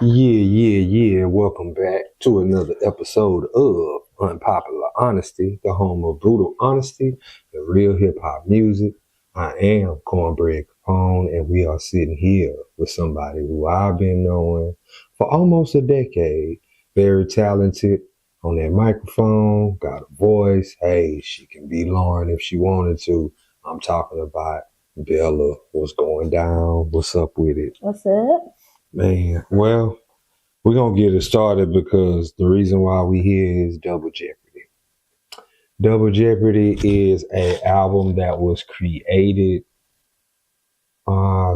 Yeah. Welcome back to another episode of Unpopular Honesty, the home of brutal honesty and real hip hop music. I am Kornbread Capone, and we are sitting here with somebody who I've been knowing for almost a decade. Very talented on that microphone, got a voice. Hey, she can be Lauren if she wanted to. I'm talking about Bella. What's going down? What's up with it? What's up? Man, well, we're going to get it started because the reason why we here is Double Jeopardy. Double Jeopardy is an album that was created,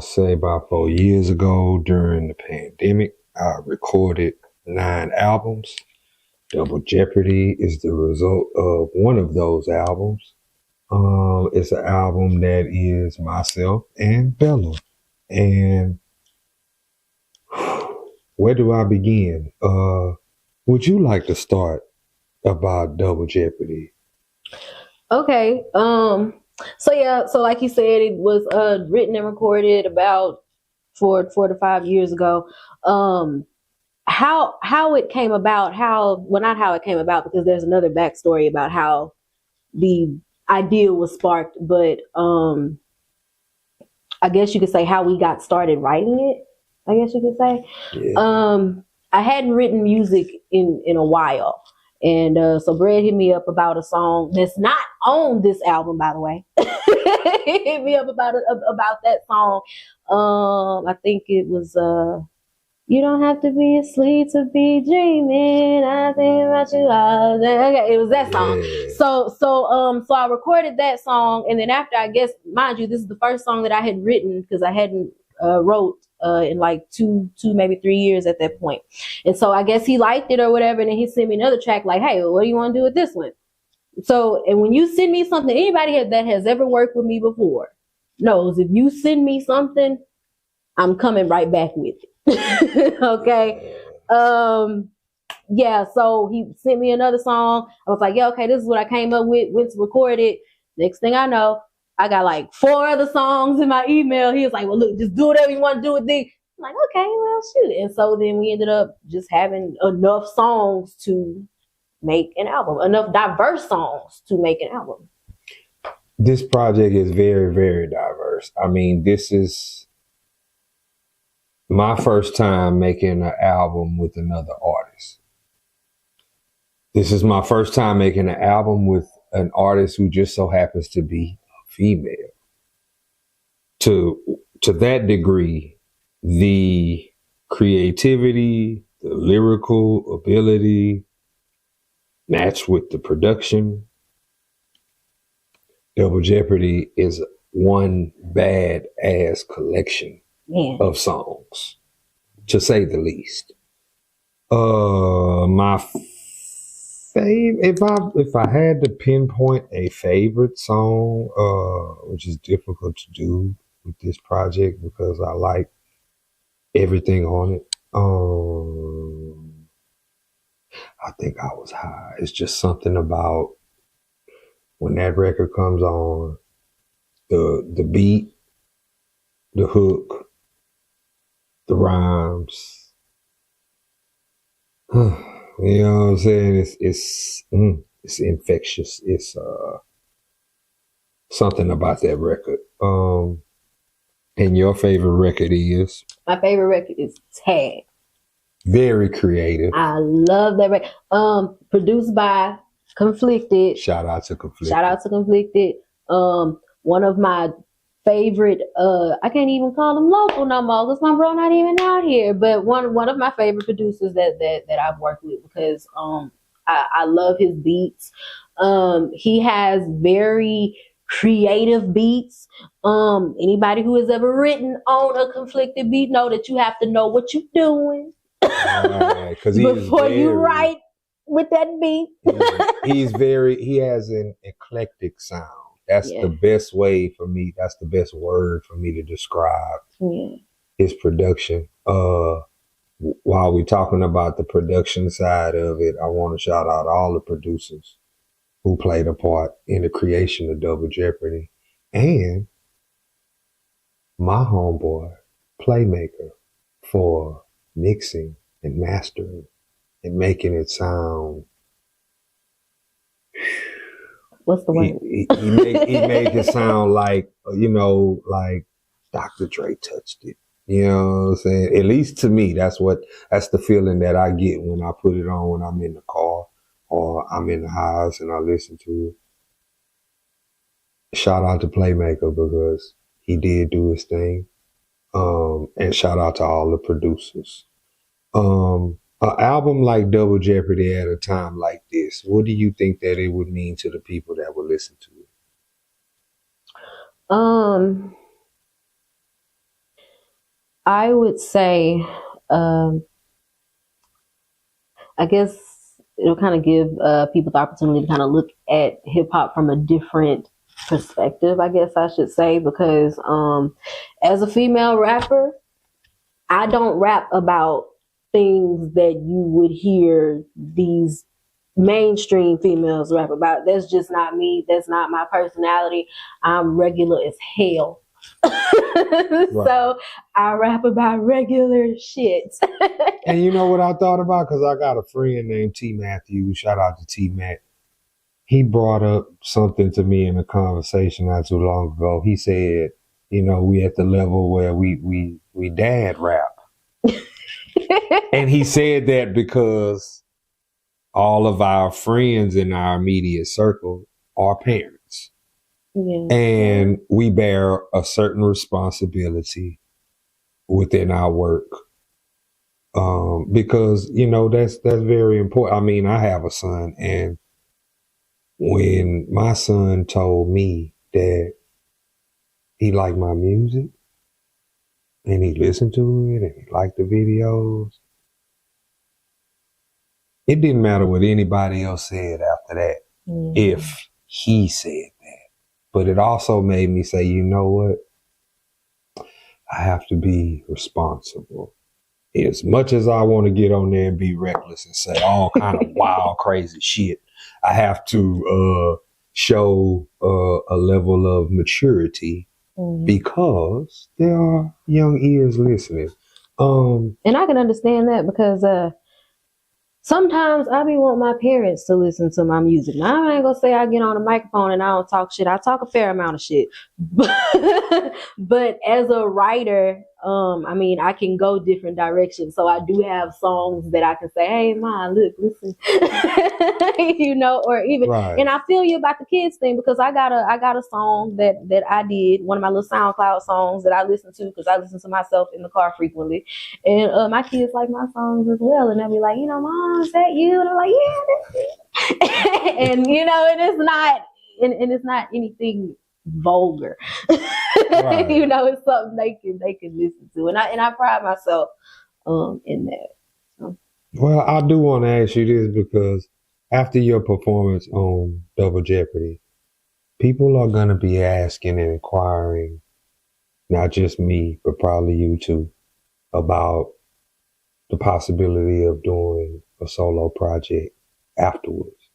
say about 4 years ago during the pandemic. I recorded 9 albums. Double Jeopardy is the result of one of those albums. It's an album that is myself and Bella. And where do I begin? Would you like to start about Double Jeopardy? Okay. So like you said, it was written and recorded about 4 to 5 years ago. How it came about, not how it came about, because there's another backstory about how the idea was sparked, but I guess you could say how we got started writing it. I guess you could say. Yeah. I hadn't written music in a while. And so Brad hit me up about a song that's not on this album, by the way. He hit me up about that song. I think it was You Don't Have to Be Asleep to Be Dreaming. I think about you all day. Okay, it was that song. Yeah. So I recorded that song, and then after, I guess, mind you, this is the first song that I had written because I hadn't wrote in like 2 maybe 3 years at that point. And so I guess he liked it or whatever, and then he sent me another track like, hey, what do you want to do with this one? So, and when you send me something, anybody that has ever worked with me before knows if you send me something, I'm coming right back with it. Okay. Yeah, so he sent me another song. I was like, yeah, okay, this is what I came up with, went to record it. Next thing I know, I got like 4 other songs in my email. He was like, well, look, just do whatever you want to do with these. I'm like, okay, well, shoot. And so then we ended up just having enough songs to make an album, enough diverse songs to make an album. This project is very, very diverse. I mean, this is my first time making an album with another artist. This is my first time making an album with an artist who just so happens to be female. To that degree, the creativity, the lyrical ability matched with the production. Double Jeopardy is one bad ass collection of songs, to say the least. My if I had to pinpoint a favorite song, which is difficult to do with this project because I like everything on it. I think I Was High. It's just something about when that record comes on, the beat, the hook, the rhymes. You know what I'm saying? It's infectious. It's something about that record. And your favorite record is? My favorite record is Tag. Very creative. I love that record. Produced by Conflicted. Shout out to Conflicted. One of my favorite, I can't even call them local no more because my bro not even out here, but one of my favorite producers that I've worked with because I love his beats. He has very creative beats. Anybody who has ever written on a Conflicted beat know that you have to know what you're doing before you write with that beat. He has an eclectic sound. That's the best way for me. That's the best word for me to describe his production. While we're talking about the production side of it, I want to shout out all the producers who played a part in the creation of Double Jeopardy, and my homeboy, playmaker for mixing and mastering and making it sound. What's the word? He made it sound like, like Dr. Dre touched it. You know what I'm saying? At least to me, that's the feeling that I get when I put it on when I'm in the car or I'm in the house and I listen to it. Shout out to Playmaker because he did do his thing. And shout out to all the producers. An album like Double Jeopardy at a time like this, what do you think that it would mean to the people that would listen to it? I would say, I guess it'll kind of give people the opportunity to kind of look at hip hop from a different perspective, I guess I should say, because as a female rapper, I don't rap about things that you would hear these mainstream females rap about. That's just not me. That's not my personality. I'm regular as hell. Right. So I rap about regular shit. And you know what I thought about? Because I got a friend named T. Matthews. Shout out to T. Matt. He brought up something to me in a conversation not too long ago. He said, we at the level where we dad rap. And he said that because all of our friends in our immediate circle are parents. Yeah. And we bear a certain responsibility within our work. Because, that's very important. I mean, I have a son, and when my son told me that he liked my music and he listened to it and he liked the videos, it didn't matter what anybody else said after that, if he said that. But it also made me say, you know what? I have to be responsible. As much as I want to get on there and be reckless and say all kind of wild, crazy shit, I have to show a level of maturity because there are young ears listening. And I can understand that because sometimes I be want my parents to listen to my music. Now I ain't gonna say I get on a microphone and I don't talk shit. I talk a fair amount of shit. But as a writer, I mean, I can go different directions. So I do have songs that I can say, hey, Ma, look, listen, or even, right. And I feel you about the kids thing because I got a song that I did, one of my little SoundCloud songs that I listen to because I listen to myself in the car frequently. And my kids like my songs as well. And they'll be like, Mom, is that you? And I'm like, yeah, that's it. and it's not anything vulgar. Right. It's something they can listen to, and I pride myself in that. So. Well, I do want to ask you this because after your performance on Double Jeopardy, people are going to be asking and inquiring, not just me, but probably you too, about the possibility of doing a solo project afterwards.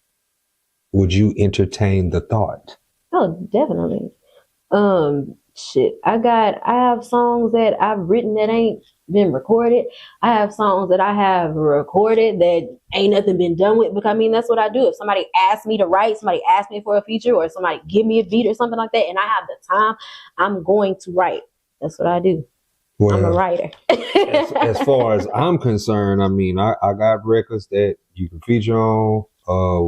Would you entertain the thought? Oh, definitely. Shit. I have songs that I've written that ain't been recorded. I have songs that I have recorded that ain't nothing been done with. Because I mean, that's what I do. If somebody asks me to write, somebody asks me for a feature, or somebody give me a beat or something like that, and I have the time, I'm going to write. That's what I do. Well, I'm a writer. as far as I'm concerned, I mean, I got records that you can feature on.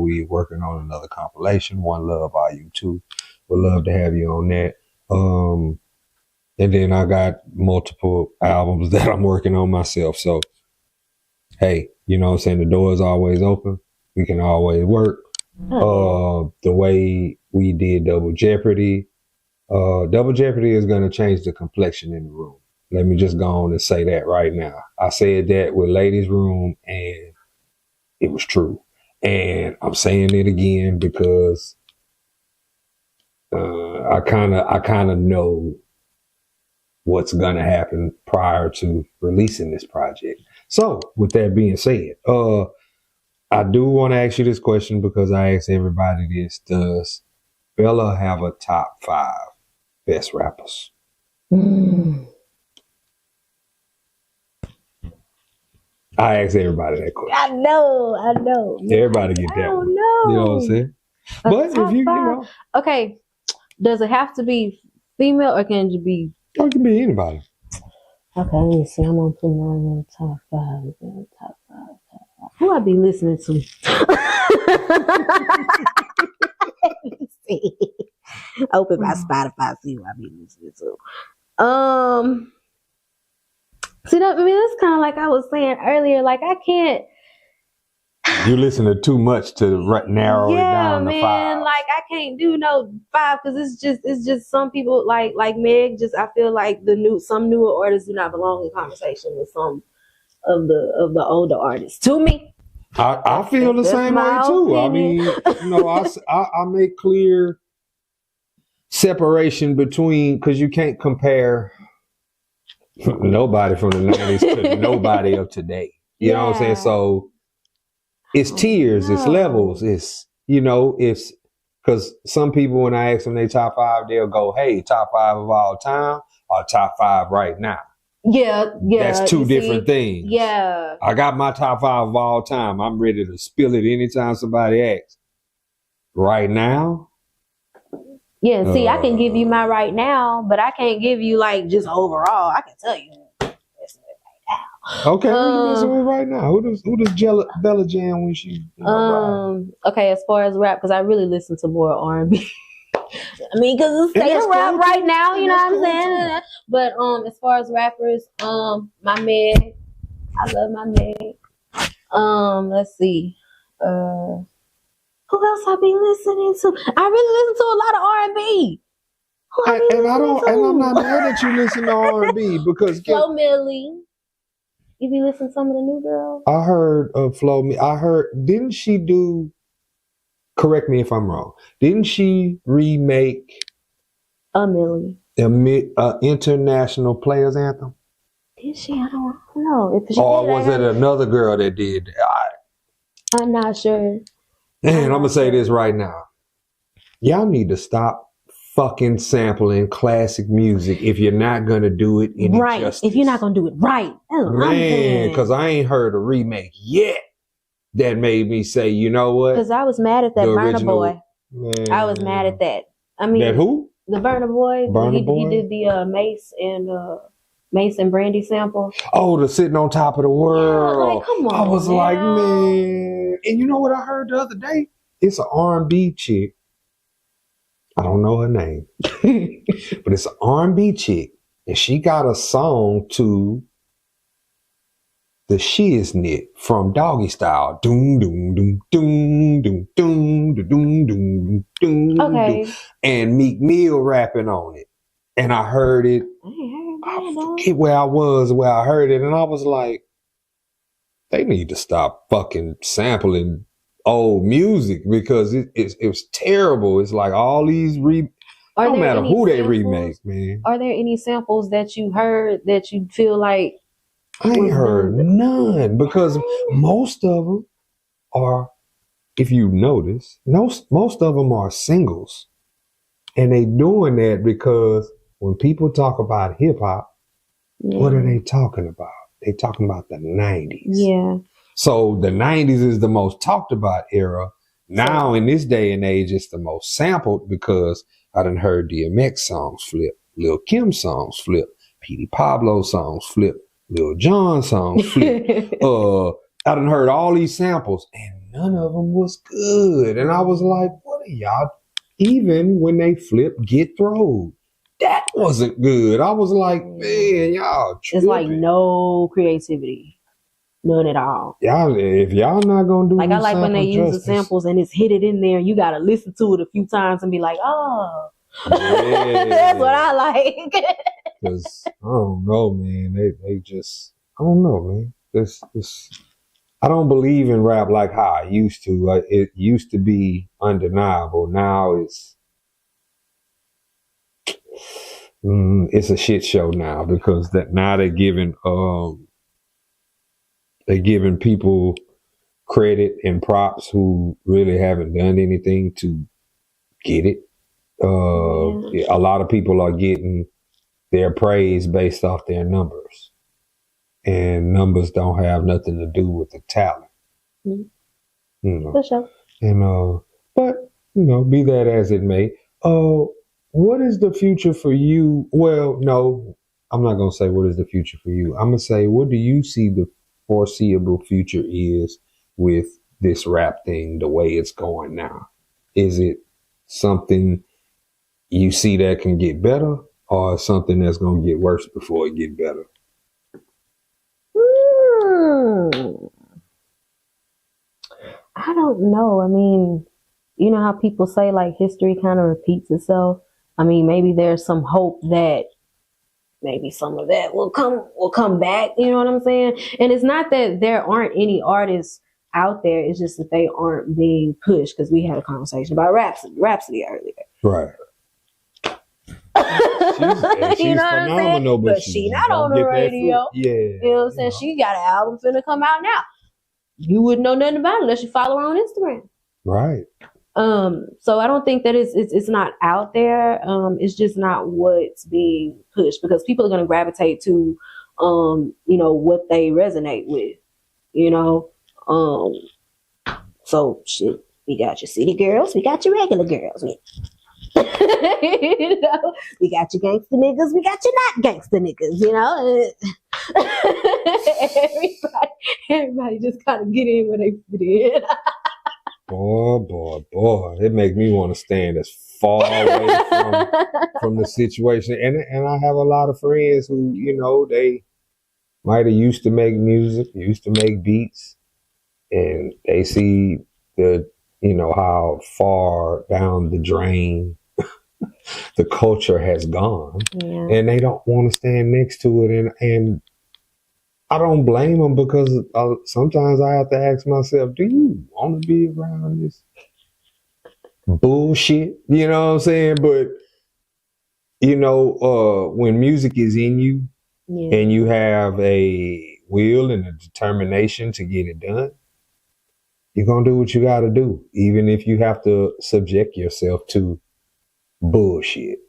We working on another compilation, One Love Volume 2. Would love to have you on that. And then I got multiple albums that I'm working on myself. So, hey, you know what I'm saying? The door is always open. We can always work. The way we did Double Jeopardy is going to change the complexion in the room. Let me just go on and say that right now. I said that with Ladies Room and it was true. And I'm saying it again because I kind of know what's going to happen prior to releasing this project. So with that being said, I do want to ask you this question because I ask everybody this. Does Bella have a top 5 best rappers? I ask everybody that question. I know. Everybody get I that don't one. know. You know what I'm saying? But if you know. Okay, does it have to be female or can it be? Or it can be anybody. Okay, let me see. I'm gonna put it on the top five. Top five. Who I be listening to? Let me see. Open my Spotify, see who I be listening to. See that? I mean, that's kind of like I was saying earlier. Like I can't. You listen to too much to narrow it down to man, 5. like I can't do no 5 because it's just some people like Meg. Just I feel like some newer artists do not belong in conversation with some of the older artists. To me, I feel the same way too. I mean, I make clear separation between, because you can't compare nobody from the 90s to nobody of today. You know what I'm saying? So it's tiers, it's levels, it's because some people, when I ask them their top 5, they'll go, hey, top 5 of all time or top 5 right now. Yeah. That's two different things. Yeah. I got my top 5 of all time. I'm ready to spill it anytime somebody asks. Right now? Yeah, see, I can give you my right now, but I can't give you like just overall. I can tell you. Okay, who you messing with right now? Who does Bella jam when she? Okay, as far as rap, because I really listen to more R&B. I mean, because it's state of rap right now, you know what I'm saying? But as far as rappers, my Meg, I love my Meg. Let's see, who else I be listening to? I really listen to a lot of R&B. And I'm not mad that you listen to R&B because Flo Milli. You be listening to some of the new girls? I heard of Flo. Didn't she do, correct me if I'm wrong, didn't she remake Millie. International Players Anthem? Did she? I don't know. Or was it another girl that did that? I'm not sure. And I'm going to say this right now. Y'all need to stop fucking sampling classic music if you're not going to do it any justice. If you're not going to do it right. Man, because I ain't heard a remake yet that made me say, you know what? Because I was mad at that Burna Boy. Man. I was mad at that. I mean, that who? The Burna Boy. He did the Mace and Brandy sample. Oh, the Sitting on Top of the World. Yeah, like, come on. I was like, man. And you know what I heard the other day? It's an R&B chick. I don't know her name, but it's an R&B chick, and she got a song to the Shiznit from Doggy Style. Doom doom doom doom doom doom doom doom doom. Okay. And Meek Mill rapping on it, and I heard it. I forget where I heard it, and I was like, they need to stop fucking sampling old music because it was terrible. It's like all these no matter who they remake, man. Are there any samples that you heard that you feel like? I ain't heard none because most of them are, if you notice, most of them are singles, and they doing that because when people talk about hip hop, what are they talking about? They talking about the 90s. Yeah. So the 90s is the most talked about era. Now in this day and age, it's the most sampled because I done heard DMX songs flip, Lil Kim songs flip, Petey Pablo songs flip, Lil Jon songs flip. I done heard all these samples and none of them was good. And I was like, what are y'all? Even when they flip Get Throwed, that wasn't good. I was like, man, y'all tripping. It's like no creativity. None at all. Y'all, if y'all not gonna do like, I like when they use the samples and it's hit it in there. You gotta listen to it a few times and be like, oh, yeah. That's what I like. Because I don't know, man. They just, I don't know, man. This I don't believe in rap like how I used to. It used to be undeniable. Now it's a shit show now because now they're giving people credit and props who really haven't done anything to get it. A lot of people are getting their praise based off their numbers. and numbers don't have nothing to do with the talent. Mhm. You know. For sure. And but be that as it may, what is the future for you? Well, no, I'm not gonna say what is the future for you. I'm gonna say, what do you see the foreseeable future is with this rap thing the way it's going now? Is it something you see that can get better, or something that's gonna get worse before it get better? I don't know. I mean, you know how people say like history kind of repeats itself. I mean, maybe there's some hope that maybe some of that will come back. You know what I'm saying? And it's not that there aren't any artists out there. It's just that they aren't being pushed, because we had a conversation about Rhapsody earlier. Right. She's you know phenomenal, but she not on the radio. Yeah. You know what I'm saying? She got an album finna come out now. You wouldn't know nothing about it unless you follow her on Instagram. Right. So I don't think that it's not out there. It's just not what's being pushed, because people are gonna gravitate to what they resonate with, so shit, we got your city girls, we got your regular girls. We got your gangster niggas, we got your not gangster niggas, everybody just kind of get in where they fit in. Boy. It makes me want to stand as far away from the situation. And I have a lot of friends who, they might have used to make music, used to make beats, and they see how far down the drain the culture has gone, and they don't want to stand next to it. And I don't blame them, because sometimes I have to ask myself, do you want to be around this bullshit? You know what I'm saying? But, when music is in you and you have a will and a determination to get it done, you're going to do what you got to do, even if you have to subject yourself to bullshit.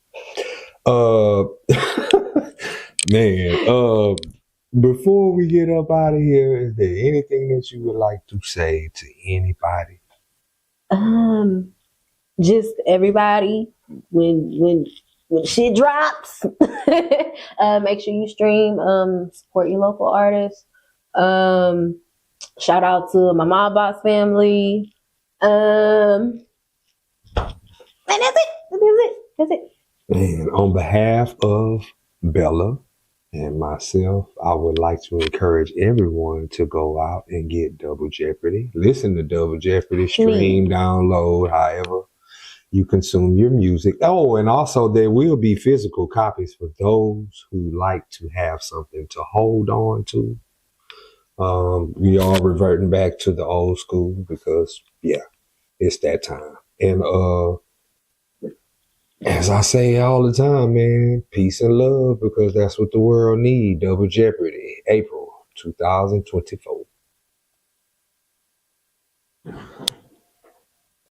Man, before we get up out of here, is there anything that you would like to say to anybody? Just everybody, when shit drops, make sure you stream, support your local artists. Shout out to my Mob Boss family. And that's it. And on behalf of Bella and myself, I would like to encourage everyone to go out and get Double Jeopardy. Listen to Double Jeopardy, stream, download, however you consume your music. Oh, and also there will be physical copies for those who like to have something to hold on to. We are reverting back to the old school because, it's that time. And as I say all the time, man, peace and love, because that's what the world needs. Double Jeopardy, April 2024.